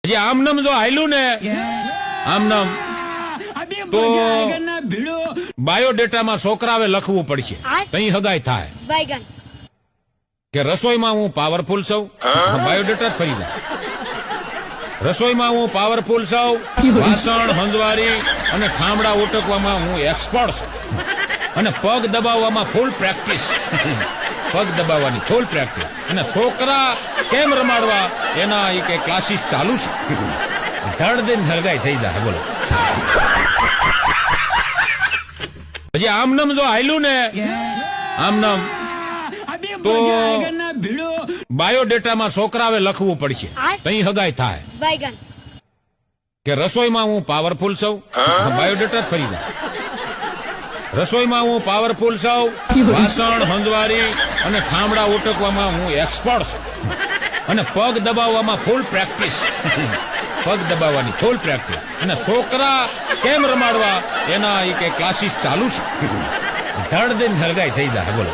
જે આમનમ જો હાલ્યું ને આમનમ તો બાયોડેટામાં છોકરાવે લખવું પડશે તઈ હગાઈ થાય કે રસોઈમાં હું પાવરફુલ છું બાયોડેટા જ ફરી જાય રસોઈમાં હું પાવરફુલ છું વાસણ હંજવારી અને ઠામડા ઉટકવામાં હું એક્સપર્ટ છું અને પગ દબાવવામાં ફૂલ પ્રેક્ટિસ પગ દબાવવાની ફૂલ પ્રેક્ટિસ અને છોકરા કેમ રમાડવા એના કે ક્લાસીસ ચાલુ છે ધડ દિન હળગાઈ થઈ જાય બોલો પછી આમનમ જો હાલ્યું ને આમનમ તો બાયોડેટામાં છોકરાવે લખવું પડશે તઈ હગાઈ થાય કે રસોઈમાં હું પાવરફુલ છું બાયોડેટા જ ફરી જાય રસોઈમાં હું પાવરફુલ છું વાસણ હંજવારી અને ઠામડા ઉટકવામાં હું એક્સપર્ટ છું અને પગ દબાવવામાં ફૂલ પ્રેક્ટિસ પગ દબાવવાની ફૂલ પ્રેક્ટિસ અને છોકરા કેમ રમાડવા એના કે ક્લાસીસ ચાલુ છે ધડ દિન હળગાઈ થઈ જાય બોલો